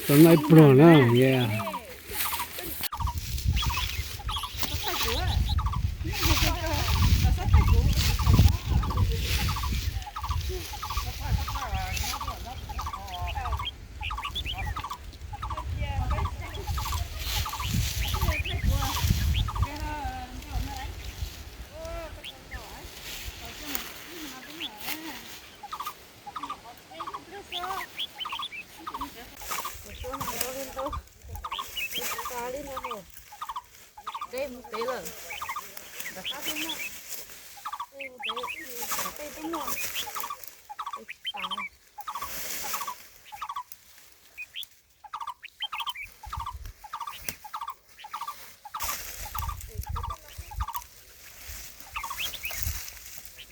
Tận này pro nữa, yeah. Đây một tí rồi. Đặt phát đúng không? Đây một tí, đây đúng không? Đây tặng.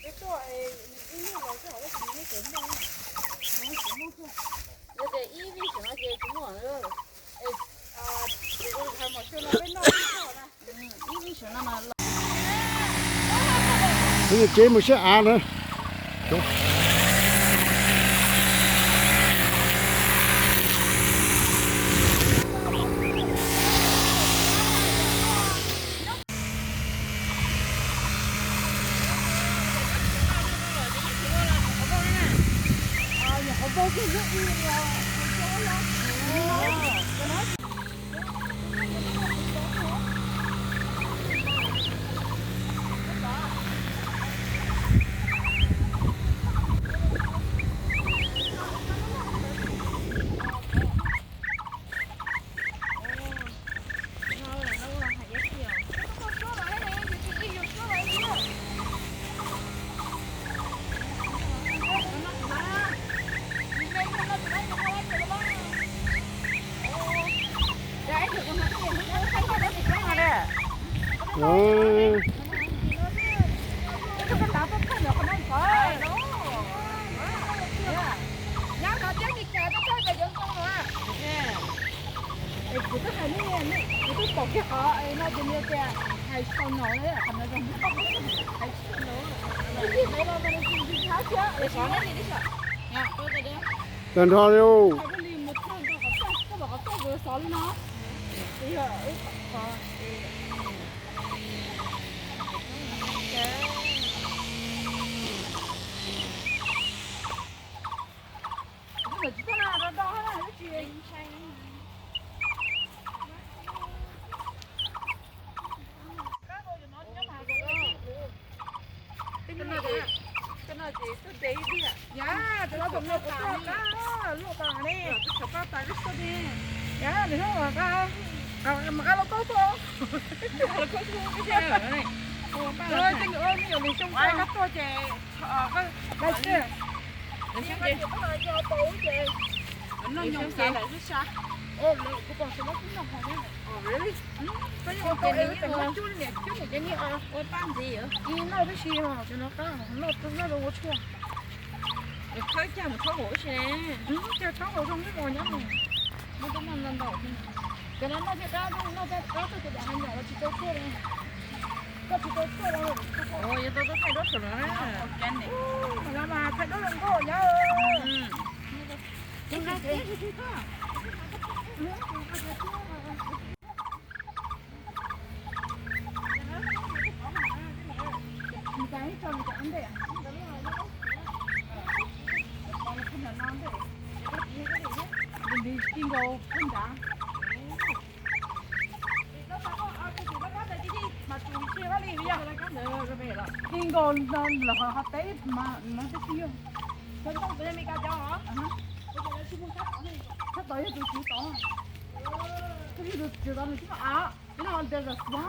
Cái tuổi ý như là cái hỏi là nó chuẩn đâu. Nó chuẩn không? Đây để ý vì chúng nó chơi chúng nó rồi. 이거 잘 맞춰놔. 맨날 이거라. 이미 전화만. Cái chế một xe á nữa. Rồi. Cần thôi đâu. 야, 내가 좀 먹고 가. 로 가네. 저까 따를 거네. 야, 내가 와가. mà cá lóc tốt không? Lóc tốt không cái này. Rồi cái nữa nhiều mình trong ai cắt to chè. Đây chứ. Để xem đi. Có là cho tố chè. Nó nhông chè lại rất xa. Ô, cô còn sẽ mất cũng đồng hồ đấy. Oh, really? Có những cái này nó có chút nè, chút này cái này ôi pan gì vậy? Đi nó cái gì mà cho nó cá, nó đâu có chua. Được thấy cha một số hổ xe. Cha số hổ trong cái bò nhá này. Nó cũng ăn lần đầu. Cái nó sẽ cá nó sẽ cá tôi sẽ ăn nhỏ nó chỉ có cua đây. Có chỉ có cua đâu. Ôi, giờ tôi thay đốt rồi đấy. Mà mà thay đốt lần cô nhá. Nhưng cái gì cơ? Cái cho mình ăn đây à? Mình đi kinh đồ ăn đã. Kinh đồ là họ tế mà nó sẽ tiêu. Cái đó tụi em đi cao cho hả? Sắp tới thì tôi chỉ tỏ. Cái gì được chưa đó mình chỉ bảo cái nào được rồi quá.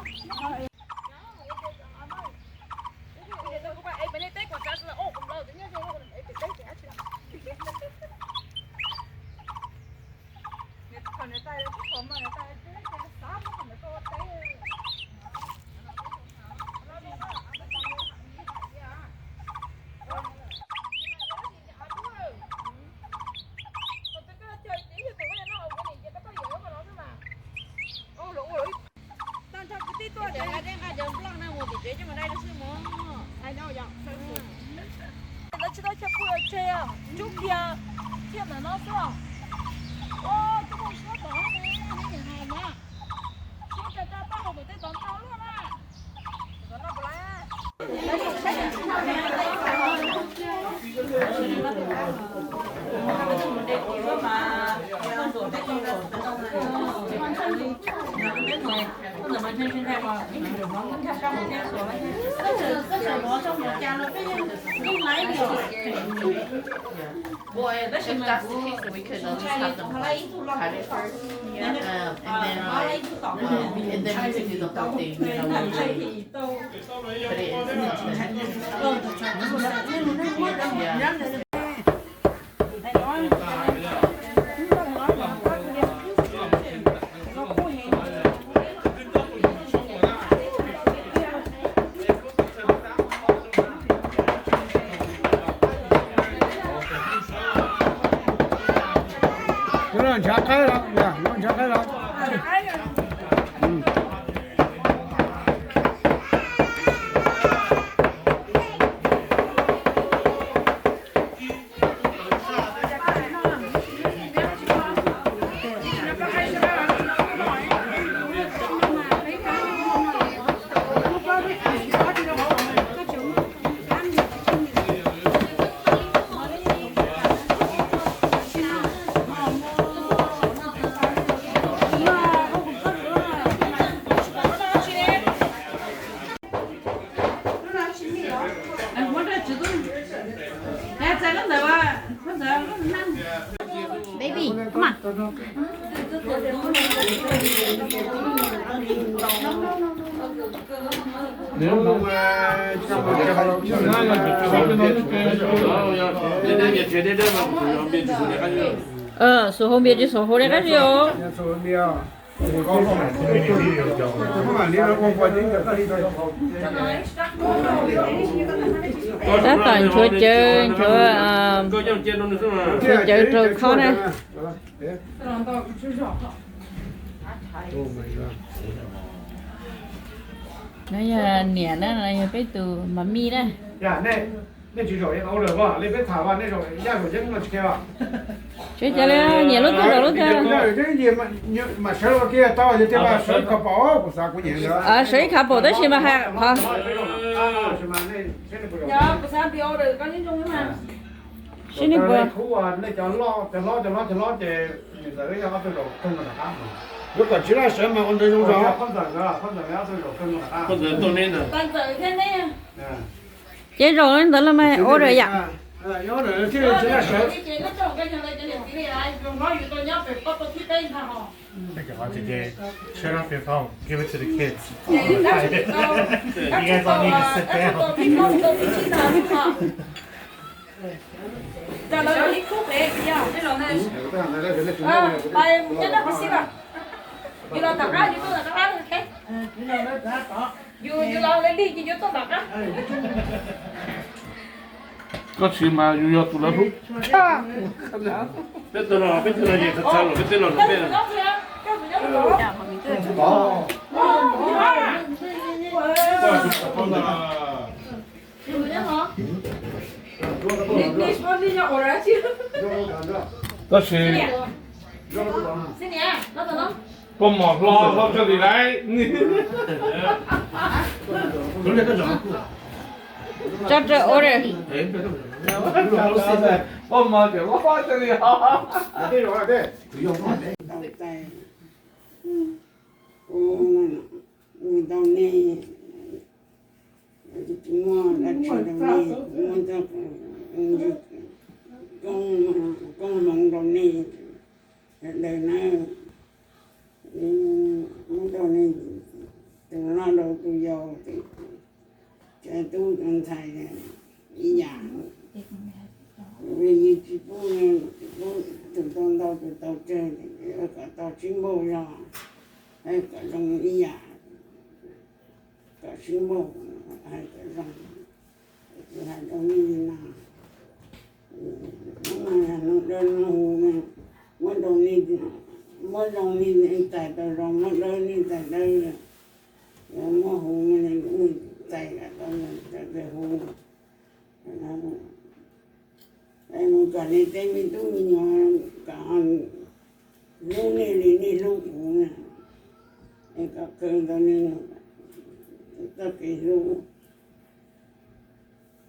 天的那是，哇，这么说短呢，你看嘛，现在大后头得当道路了，这个那不来。Boy, that's just that's the case that we could just have them cut it first. And then we could do the whole thing, you know, really put it in. Yeah. nó làm chả cái lắm dạ nó làm chả cái lắm Baby, come on. nếu không trong một cái bao nhiêu năm là được cho nó được số hôm biệt số hôm đấy cái gì ô? số nhiều Các bạn chơi chơi chơi rồi khó nè. Nãy giờ nè đó là cái từ mami đó. 야, 내 주소 얘가 오래 봐. 내 배타 봐. 내 저, 야, 저 정말 지켜 봐. Chơi chơi lên, nhớ lúc rồi lúc Cái gì mà sợ kia to thì thế mà sợ cả bỏ của sao cũng nhiều nữa. à sấy khá bộ đó xem mà ha hả? Dạ, bữa sáng biểu rồi có những chung mà. Xin đi bữa. Này cho lo thì tới cho tôi đồ không là khác mà. Lúc còn chỉ là sợ mà con tôi không rõ. Con giận đó tôi đồ không là khác. Con giận tôi nên là. Con tự thế này. Chơi rồi nên là mày ô rồi dạ. Nhớ rồi chứ chỉ là sợ. Chị nó trồng cái này cái này lại, dùng nói gì tôi nhớ phải có tôi thích đây hả họ. Take it hard today. Shut off your phone. Give it to the kids. You guys all need to sit down. Giờ nó đi khúc đấy, nhá. Cái lon này. Bài nhất là cái gì à? You lo tập ra, you tôi là cái ăn cái. You lo lên đi, you tôi tập ra. Có gì mà you tụi nó rút. Biết tôi là gì thật sao rồi, biết tôi là nó biết là. Có gì? Xin nhé, nó từ nó. Con mọt lo cho gì đấy. Cho trời ô rồi. Con mọt kiểu lo cho gì hả? Đây rồi đây. Người ta này mua là chuyện này mua cho con mong đồ này đời này mong đồ này từ nó đồ từ dầu thì cho tôi con thầy này đi giảng vì như chị bố từ con đâu từ tàu chơi ở cả tàu chuyên môn rồi hay cả trong đi giảng cả chuyên môn hay cả trong hay trong như nào nó đơn nó mỗi đồng đi tại tàu rồi mỗi đơn đi tại đây rồi mỗi hồ mình cũng tại cả đó là tại hồ em cả này tên mình tu nhỏ cả lúc này lúc cũng em cả cơn đó nên tất cái lúc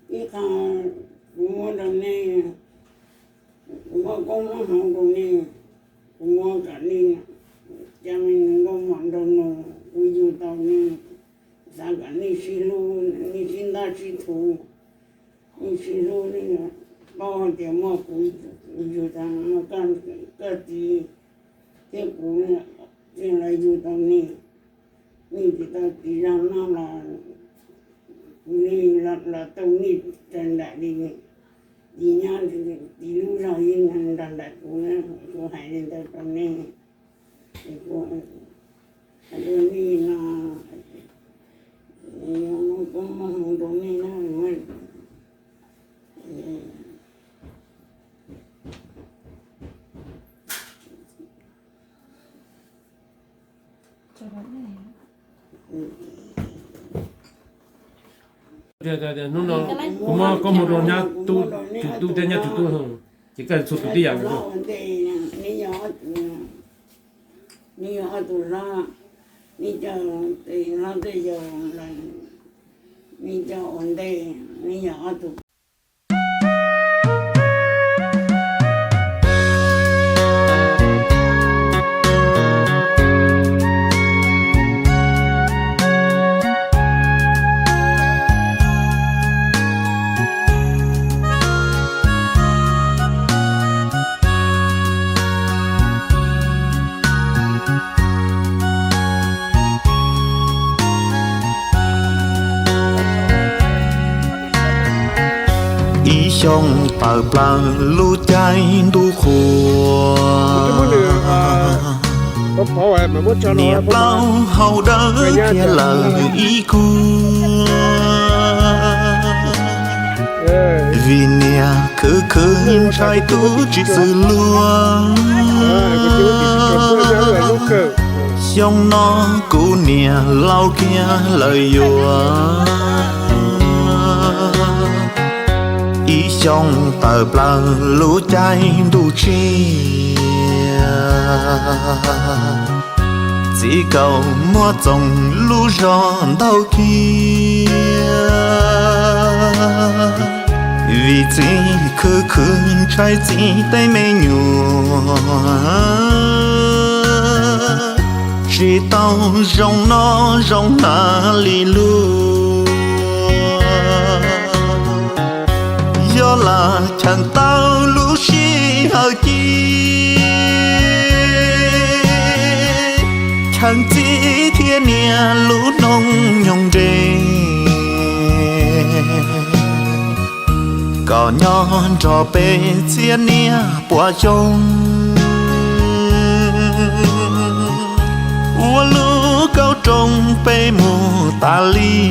cái khang mua đồng này mua công mua hàng đồng này mua cả này cha mình có món đồng nào ví dụ tao này sao cả này xí lu này xin ta xí thủ này xí lu này bao tiền mua cũng ví thằng mà can cái gì cái cũng cái này ví tao này này thì tao chỉ làm nó là tao này trên đại đi nhà đi lúc nào yên hàng đàn đại của hải lên tao trong này của đôi này là nó có mong đôi này nó mới nó có một đồ nhà tu tên nhà tu hơn chỉ cần số tu tiền thôi ni nhỏ tu ra ni cho thì nó bây giờ là ni cho ổn định ni nhỏ tu trong tờ plan lu cháy đu khua niệm lâu hầu đỡ kia lời ý cu vì nia cứ trai tú chỉ sự luôn trong nó cũ nia lâu kia lời dùa ý trong tờ plan lũ cháy đủ chia chỉ cầu mua dòng lũ giòn đau kia vì chỉ cứ trái chỉ tay mê nhùa chỉ tao rong nó rong nà lì lu do là chẳng tao lũ xí hờ chi chẳng chỉ thiên nia lũ nông nhung đê có nhon trò bê thiên nia bùa trông ua lũ cao trông bê mù ta ly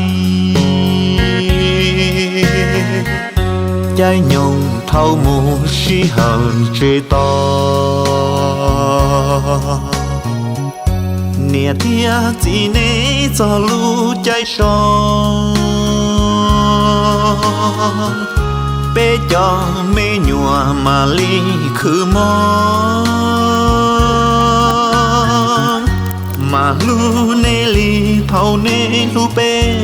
trái nhung thâu mù xí hờn chê to nia thia chỉ nế cho lũ trái son bê cho mê nhùa mà ly khứ mong mà lũ nê ly thâu nê lũ bê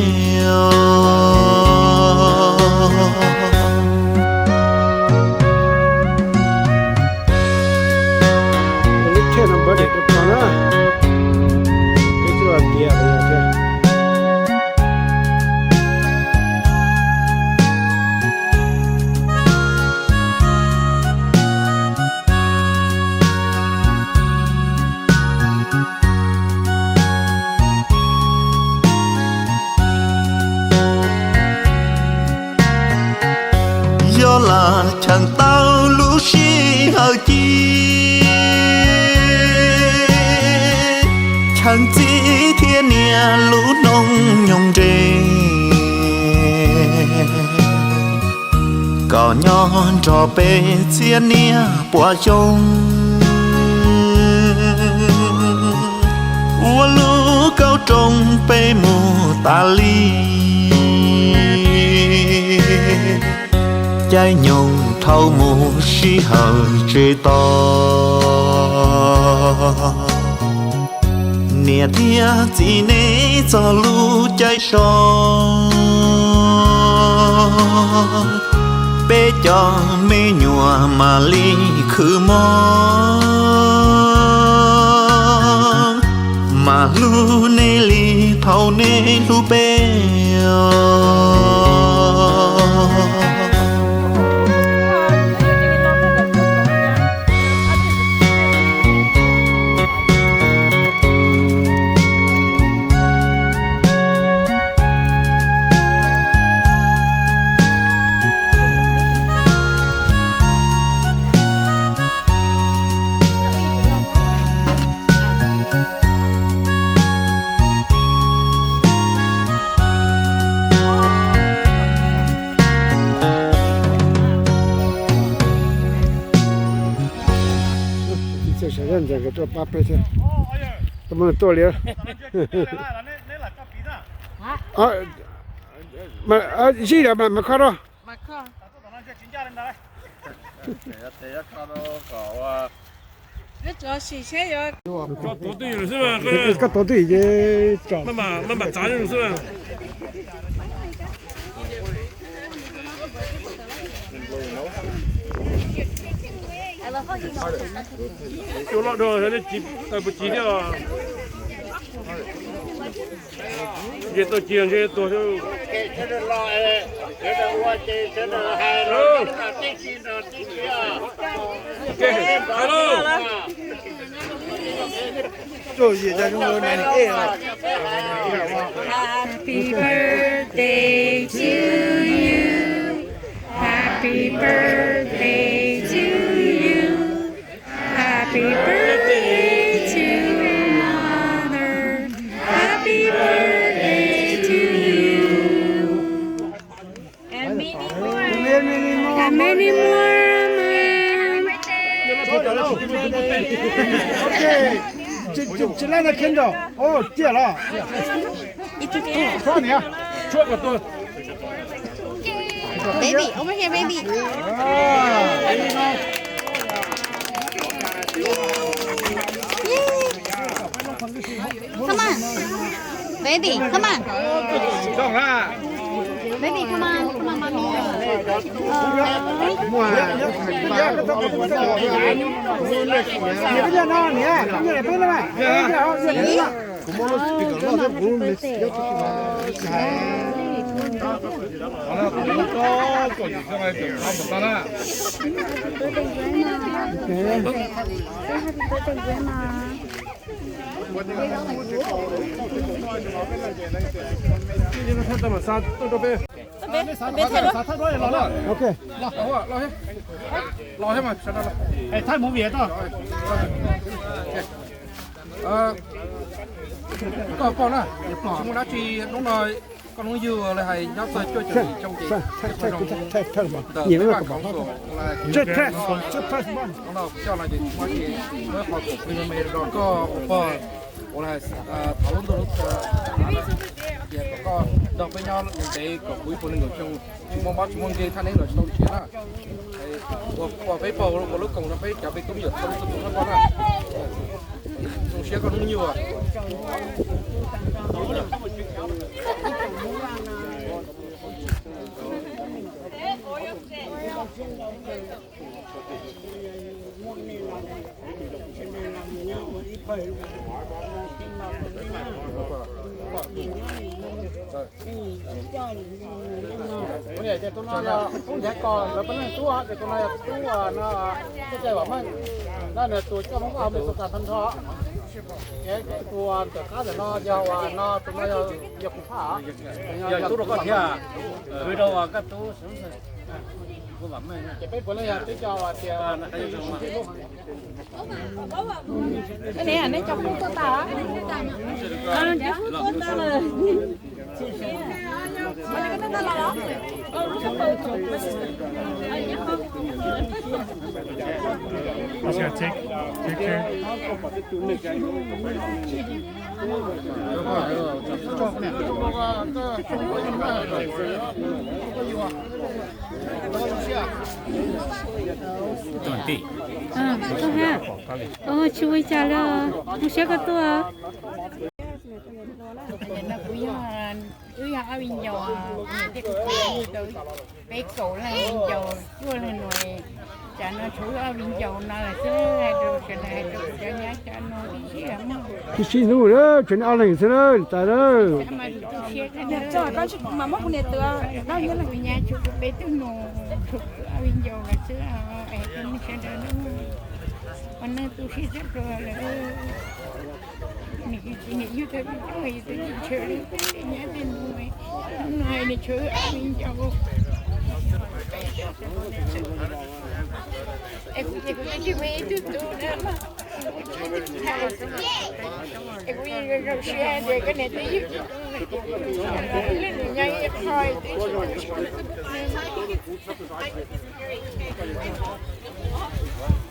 do là chẳng tao lũ xí hờ chi chẳng chỉ thiên nia lũ nông nhung đê có nhon trò bê thiên nia bùa trông ua lũ cao trông bê mù ta ly trái nhung thâu mù xí hờ chê to nè thia chỉ nế cho lu trái son bê cho mê nhùa mà ly khứ mong mà lu nê ly thâu nê lu bê这个做八百钱，怎么做了？啊，没啊，是的，没看到。马克。这主要是些有。做多对了是吧？这个多对的找。慢慢砸人是吧？就那种那挤不挤掉啊？这都挤上去多少？Hello。做也在中国哪里？Happy birthday to you. Happy birthday to you. Happy birthday to mother. Happy birthday to you. And many more. And many more. OK，这来了看到，哦，戒了，多少年？做个多。Baby, over here, baby. Come on, baby, come on. Baby, come on, mommy. OK， 老些嘛，晓得了。哎，太冇嘢多。có con á, chúng đã chỉ nó nói con nó dừa là hay nhóc chơi chơi chơi trong gì, nhiều cái cái bóng bảo sổ là chết bom. nó cho là gì, mà chỉ với họ của mình rồi có bò, là thảo luận được có đọc với nhau để có quý phụ nữ trong mong bắt mong gì thanh ấy rồi trong chuyện á, và với bò lúc cùng nó với cả với công việc trong tụi nó con á, trong xe con nó nhiều à. Cái này thì tôi nói là không giá còn là vấn đề tua thì tôi nói là tua nó cái chơi bảo mình nó là tuổi cho nó vào để sụt thân thọ cái tua từ cá thì nó giàu nó tôi nói là giật phá giờ tôi đâu có thể à tôi đâu à các tôi sống rồi tôi bảo mình cái bếp bữa nay tôi cho thì cái này là nó trong nước tôi tao á. ต้องฮะโอ้ช่วยจ้าเลยผู้เชี่ยวกับตัวnó cũng cứ ở bên dầu cái cục từ cái cổ là bên dầu chua là nồi chả nó chú ở bên dầu nó là cái này được cho nhá cho nó đi xe mà thì xin nu đó chuyện ao lành thế đó tại đó mà tôi xe cái này cho con chút mà mất nè tựa nó như là người nhà chú cái bé tôi nổ ở bên dầu là chứ ai cũng sẽ đỡ nó còn nó tôi xe rất rồi là nghĩ như thế này tôi chơi cái nhá tên mày này này chơi ở bên dầu em cũng chỉ mấy thứ đó mà em cũng rồi xe để cái này tí lên nhanh thôi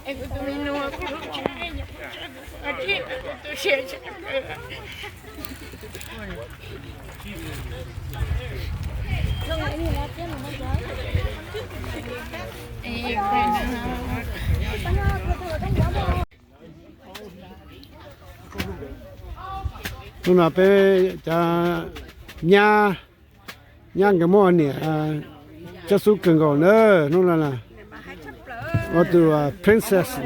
em cũng tôi nói cái lúc chạy ở đây tôi xe lúc nào bé cha nhà cái món này cha su cần gọi nữa lúc nào là ở từ princess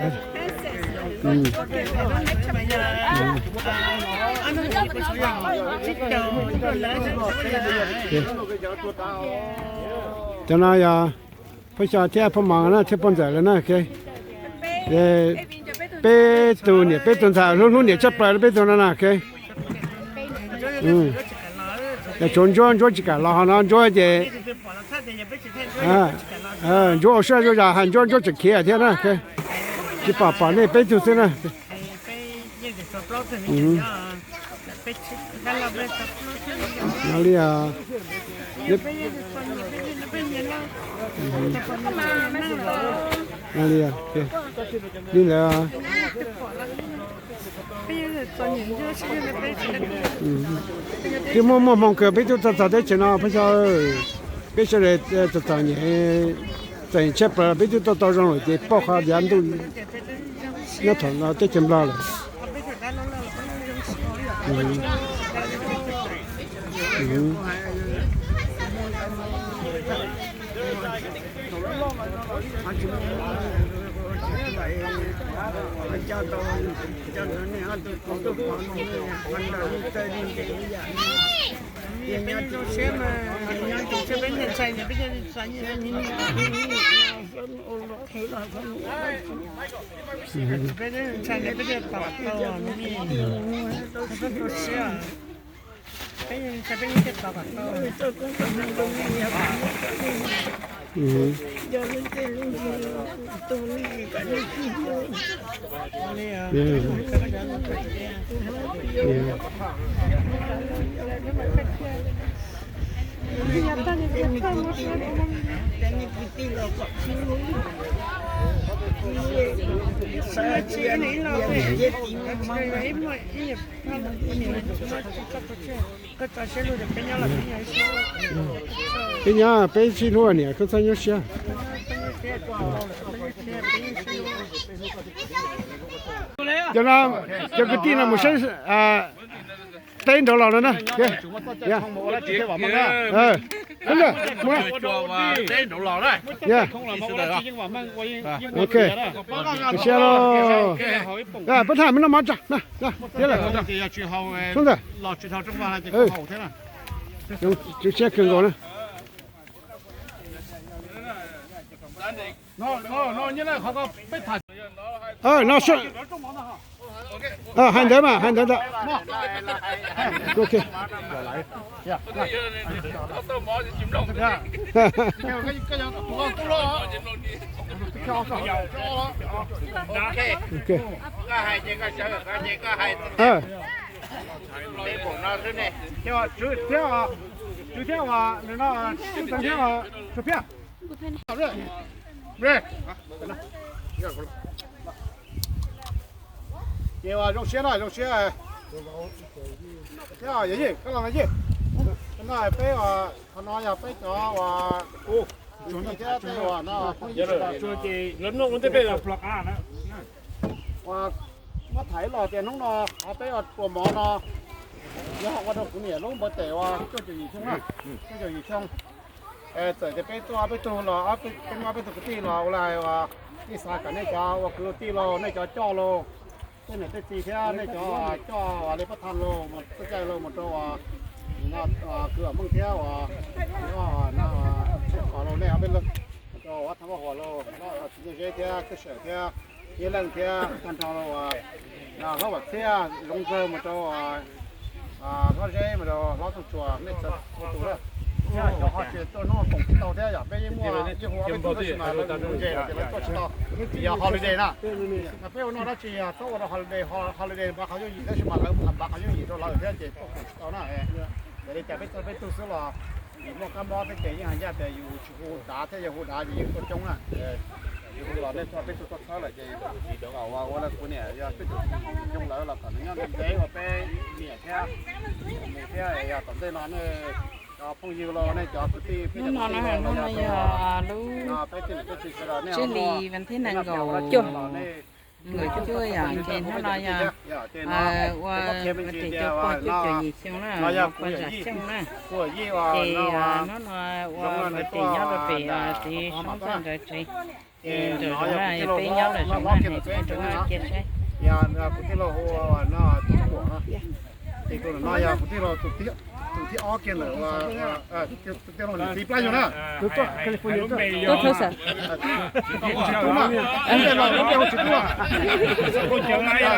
cho nên bây giờ theo phong mạng nó theo phong giải là nó cái bé tu này bé tuần sau lúc này chấp lại bé tuần nó cái để chọn chỉ cả là nó chọn cái chọn sao cho ra hàng chọn chỉ kia thế này cái chỉ bảo này bé tu thế này哪里啊？哪里啊？对，你来啊？这么个，别就早点进了，不晓别说来这当年在吃不，别就到上了，这包下人都那团了，这进不了。cái nhà bé chỉ luôn nè, có sao nhớ chưa? Cho nó cho cái tin là một số tên đầu lò nữa nè, yeah, đúng rồi, tên đủ lò đấy. yeah, ok, xe lo, bắt thả mình nó mất nè, thế là, xuống rồi, Lò truyền thống trong vào thì hậu thế nào? chú xe cường rồi nè. Nó như là họ có biết thật. Nó sợ. Hành đấy mà, hành đấy đó. Ok. 昨天我那今天我薯片，好热，热，啊，等着，热乎了。给我肉馅了，肉馅。呀，爷爷，干嘛去？那杯我，他那要杯着我，哦，兄弟家杯我那，저기 런너 온데 배가 블럭 안 하나 我睇落電筒咯，我俾我個網咯，以後我都半夜攞冇地喎，跟住二衝啦，跟住二衝，就俾多俾多咯，啊俾我俾多啲咯，我嚟話啲沙緊呢就我佢啲咯，呢就裝咯，即係啲字條呢就話裝話你不ทัน咯，我不計咯，我就話那佢話掹條話，那好咯，呢後邊咯，就我ทำว่า好咯，那直接條個小條。一两天看到了我，那我把天龙哥么着我这么着老多做那这我做了，呀，要好些做那种东西到这呀，别一摸一会儿被做什么了，东西了，这个做起到，要 holiday 啦，那别我弄到去呀，做我的 holiday 把好像一个什么了，把好像一个老有天节到那哎，这里这边这边都是了，你莫干嘛的给人家的有去打的有打的有个钟了，เราได้ชอบไปสุดท้ายเลยจะเดี๋ยวเอาว่าแล้วคนเนี่ยอยากไปจงแล้วเราก็เนี่ยเดี๋ยวไปเนี่ยแค่เนี่ยแค่อยากต้องได้นอนเนี่ยจะพงยูเราเนี่ยจะไปที่พี่จะนอนนะนอนya lu ไปที่ไปที่เราเนี่ย chứ lì vẫn thế này gò chua người chưa à trên nó nói ya qua vật thể cho qua chút cho gì xong là qua giả xong nè thì nó nói qua vật thể nhau là về thì xong xong rồi chị rồi đó là về nhau là xong này thì nó chết đấy ya cũng tí lo hoa nó của nó thì tôi nói ya cũng tí lo tụt tí ó kia nữa tí lo tí play rồi nè tôi cho California tôi thôi sao đúng mà cái này là nó chụp đúng à 뭐 정말 ya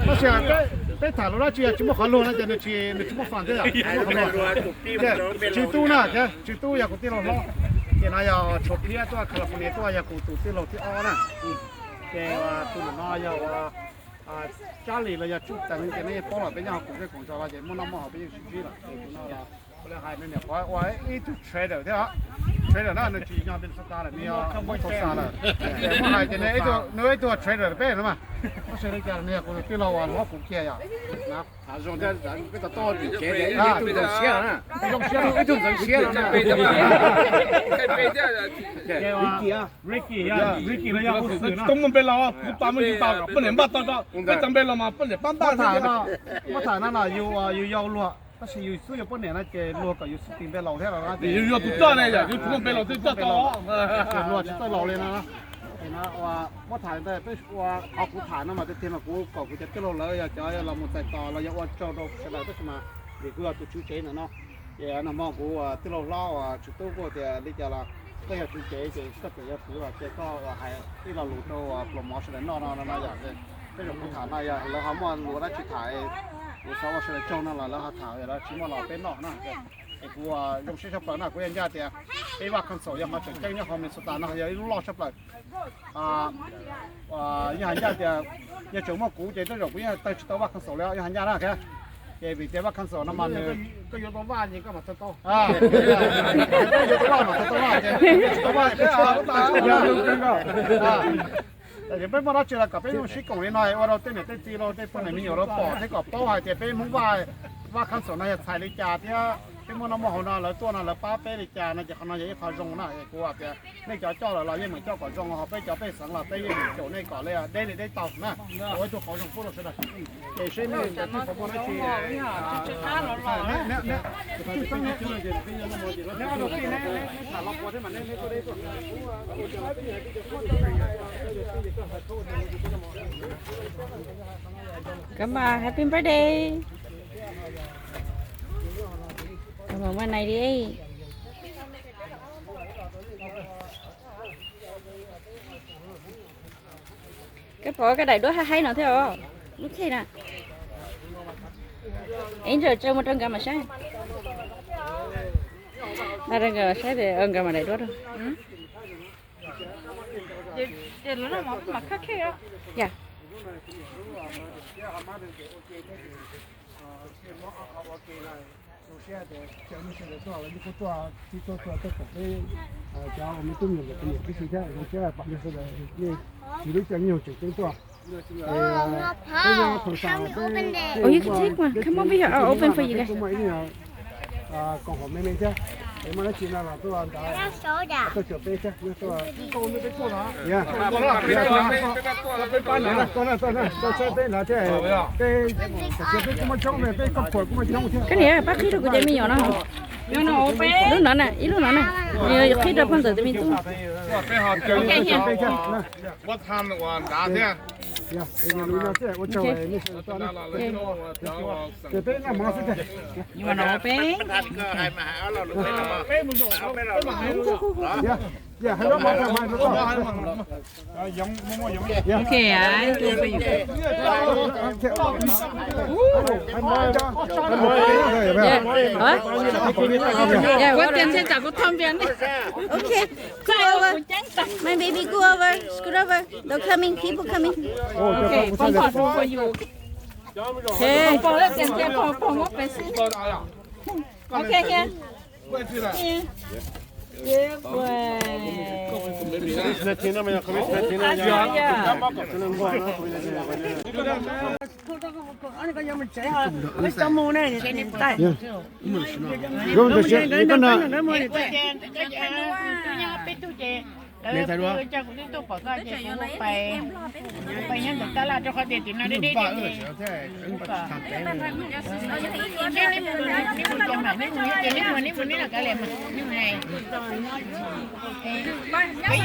nó sẽ cái thả nó ra chia chúng một khăn luôn nó chỉ chúng một phần thế à chỉ tu nè chứ chỉ tu ya cũng tí lo nó cái này ya chụp điตัวCaliforniaตัวya cũng tụt tí lo tí ó nè cái tu nó ya家里了要住等给那包了，别让公给公交了，就没那么好，别就去了，后来还那点，我一直吹的，对吧？吹的那就让别说干了，你要没做啥了，我还今天一多吹的别了嘛，我说你家那个对了我不接呀，那他说这人给他到底接的，啊，对的，写了，用写了，一种人写了，Ricky 呀 Ricky 了要不是东门被捞啊，把门就打，不能把打到，不准备了嘛，不能帮我谈那有要落。但是有时有半年那个落个有时定被老天了那。有不断的呀，有东北老这这到。落就在老了呢。那我谈的被我好苦谈了嘛，这天了我搞个这老了要叫要เราหมดใจต่อเราอยากว่าเจ้าดอกเสร็จแล้วก็มาเด็กก็ตัวชูเจนเนาะอย่างนั้นมองกูที่เราเล่าชุดตู้ก็เดี๋ยวนี่จะละก็อยากชูเจจะก็จะอยากถือว่าเจ้าก็ให้ที่เรารู้ตัวโปรโมชั่นนอกๆอยากเลยเป็นเรา苦谈那样เราหามันรู้ได้ชุดถ่าย我稍微是来种那了，然后炒的了，起码老边闹那个，我用水小本那，我人家的，别挖坑手也好整，跟人家后面是打那个，一路捞出来，人家的，也怎么估计这种不要带去到挖坑手了，人家那个，也比这挖坑手那么呢，这有多挖你干嘛这多啊？这有多挖嘛，这多挖的，多挖别啊，大啊。เดี๋ยวไปมาเราเจอกับไป用水工的那，我เราเต้นเต้นตีเราเต้นคนไหนมีอยู่เราปอดให้กับโต๊ะให้เดี๋ยวไปมุ่งว่าขั้นสอนนะใส่ลิจาที่เป็นมันน้ำมันหัวน่ะเราตัวน่ะเราป้าไปลิจานะจะขนาดยังเขาจงนะไอ้กูว่าเดี๋ยวนี่จะเจ้าเรายังเหมือนเจ้าก่อนจงเขาไปเจ้าไปสังเราไปยังโจนี่ก่อนเลยได้เลยได้ตอกนะโอ้ยตัวเขาจงพูดเราเสด็จเดี๋ยวใช่ไหมเดี๋ยวที่ผมบอกให้ทีเนี่ยตั้งเนี่ยที่เราจะเป็นยังไงมั่วจีเราเนี่ยเราที่เนี่ยถ้าเราพอที่มันเนี่ยก็ได้ตัวCảm ơn Happy Birthday. Cảm ơn bên này đi. Cái phở cái đầy đũa hay nào thế hả? Lúc thế nè. Anh rồi chơi một trăm gam mà sai. Ba trăm gam mà sai thì ơn gam mà đầy đũa đâu. Để nó mà khắc khe á. Dạ. 叫我们都有的，也不是这样，这样把就是的，那比如讲牛就更多。Oh, you can take one. Come over here. I'll open for you guys. 刚好妹妹家，我们来进来了，都按打，都小杯去，那说，我们别做了，呀，别搬来了，到这边来这，这这这么长的，这个破这么长的。Cái này bác khi được cái gì nhỏ nó không? Lúc nó này, ít lúc nó này. Khi được phân tử thì mình tu. 我谈的话大的。呀，我叫你是到那，这边那马是的。Nhưng mà nó bé. Yeah, hello, my Okay, I do for you. Yeah, what can say? Go thăm viên đi. Okay, go over. My baby, go over. Scoot over. They're coming. People coming. Okay, con còn for you. Okay, con lấy tiền tiền con mất về xin. Okay, here. Here. Yeah, boy. Rồi được chưa? Cái con nào? Để thấy luôn. Cho cũng tôi bỏ ra để cũng phải nhân được ta là cho khoai tiền nó đi đi đi. Cái này là cái này mà như này. Bây giờ